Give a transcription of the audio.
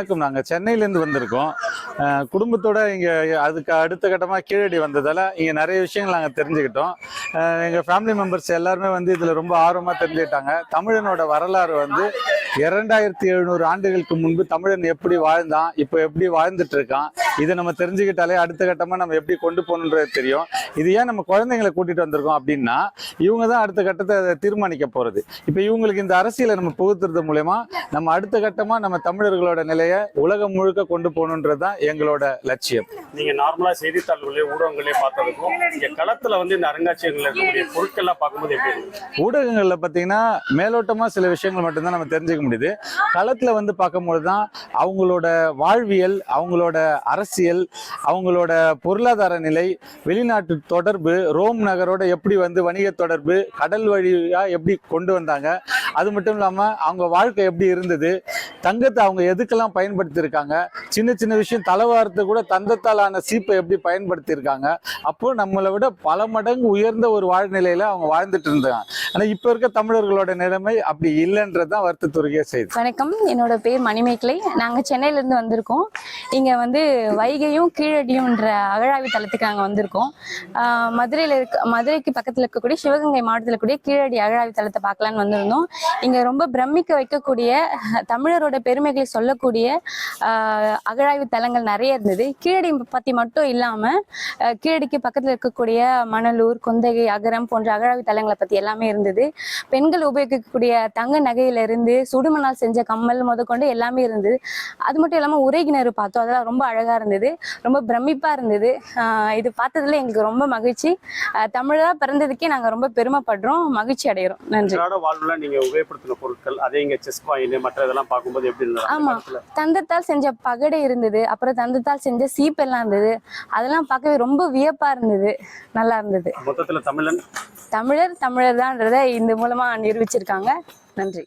வணக்கம். நாங்கள் சென்னையிலேருந்து வந்திருக்கோம். குடும்பத்தோட இங்கே அதுக்கு அடுத்த கட்டமாக கீழடி வந்ததால் இங்கே நிறைய விஷயங்கள் நாங்கள் தெரிஞ்சுக்கிட்டோம். எங்கள் ஃபேமிலி மெம்பர்ஸ் எல்லாருமே இதில் ரொம்ப ஆர்வமாக தெரிஞ்சுக்கிட்டாங்க. தமிழனோட வரலாறு 2700 ஆண்டுகளுக்கு முன்பு தமிழன் எப்படி வாழ்ந்தான், இப்போ எப்படி வாழ்ந்துட்டு இருக்கான், இதை நம்ம தெரிஞ்சுக்கிட்டாலே அடுத்த கட்டமாக நம்ம எப்படி கொண்டு போகணுன்றது தெரியும். இது ஏன் நம்ம குழந்தைங்களை கூட்டிகிட்டு வந்திருக்கோம் அப்படின்னா, இவங்க தான் அடுத்த கட்டத்தை தீர்மானிக்க போகிறது. இப்போ இவங்களுக்கு இந்த அரசியலை நம்ம புகுத்துறது மூலமா நம்ம அடுத்த கட்டமாக நம்ம தமிழர்களோட நிலையை உலகம் முழுக்க கொண்டு போகணுன்றது தான் எங்களோட லட்சியம். நீங்கள் நார்மலாக செய்தித்தாள்களே ஊடகங்களே பார்த்ததுக்கும் இங்கே களத்தில் இந்த அருங்காட்சியகங்களில் இருக்கக்கூடிய பொருட்கள்லாம் பார்க்கும்போது எப்படி ஊடகங்களில் பார்த்தீங்கன்னா மேலோட்டமாக சில விஷயங்கள் மட்டும்தான் நம்ம தெரிஞ்சுக்க முடியுது. களத்தில் பார்க்கும்போது தான் அவங்களோட வாழ்வியல், அவங்களோட அரசியல், அவங்களோட பொருளாதார நிலை, வெளிநாட்டு தொடர்பு, ரோம் நகரோட எப்படி வணிக தொடர்பு, கடல் வழியாக எப்படி கொண்டு வந்தாங்க, அது மட்டும் இல்லாமல் அவங்க வாழ்க்கை எப்படி இருந்தது, தங்கத்தை அவங்க எதுக்கெல்லாம் பயன்படுத்தியிருக்காங்க, சின்ன சின்ன விஷயம் தலைவாரத்தை கூட தந்தத்தாலான சீப்பை எப்படி பயன்படுத்தியிருக்காங்க. அப்போ நம்மளை விட பல மடங்கு உயர்ந்த ஒரு வாழ்நிலையில அவங்க வாழ்ந்துட்டு இருந்தாங்க. ஆனால் இப்போ இருக்க தமிழர்களோட நிலைமை அப்படி இல்லைன்றது தான் வருத்தத்துறையே செய்யுது. வணக்கம், என்னோட பேர் மணிமேகலை. நாங்கள் சென்னையிலேருந்து வந்திருக்கோம். இங்கே வைகையும் கீழடியும்ன்ற அகழாய்வு தளத்துக்கு நாங்கள் வந்திருக்கோம். மதுரைக்கு பக்கத்தில் இருக்கக்கூடிய சிவகங்கை மாவட்டத்தில் இருக்கக்கூடிய கீழடி அகழாய்வு தளத்தை பார்க்கலான்னு வந்திருந்தோம். இங்கே ரொம்ப பிரமிக்க வைக்கக்கூடிய தமிழரோட பெருமைகளை சொல்லக்கூடிய அகழாய்வு தலங்கள் நிறைய இருந்தது. கீழடி பற்றி மட்டும் இல்லாமல் கீழடிக்கு பக்கத்தில் இருக்கக்கூடிய மணலூர், கொந்தகை, அகரம் போன்ற அகழாய்வு தலங்களை பற்றி எல்லாமே இருந்தது. பெண்கள் உபயோகிக்கக்கூடிய தங்க நகையிலிருந்து சுடுமணால் செஞ்ச கம்மல் முதற்கொண்டு எல்லாமே இருந்தது. அது மட்டும் இல்லாமல் உரைகிணறு பார்த்தோம், அதெல்லாம் ரொம்ப அழகாக இருந்தது, ரொம்ப பிரமிப்பாக இருந்தது. இது பார்த்ததுல எங்களுக்கு ரொம்ப மகிழ்ச்சி. தமிழராக பிறந்ததுக்கே நாங்கள் ரொம்ப பெருமைப்படுறோம், மகிழ்ச்சி அடைகிறோம். நன்றி. நீங்க உபயோகப்படுத்தின பொருட்கள் அதே இங்க செஸ் காயின் மற்ற இதெல்லாம் பார்க்கும்போது எப்படி இருந்தது? ஆமா, தந்தத்தால் செஞ்ச பகடை இருந்தது, அப்புறம் தந்தத்தால் செஞ்ச சீப்பெல்லாம் இருந்தது. அதெல்லாம் பார்க்கவே ரொம்ப வியப்பா இருந்தது, நல்லா இருந்தது. மொத்தத்துல தமிழர் தான்றதை இந்த மூலமா நிரூபிச்சிருக்காங்க. நன்றி.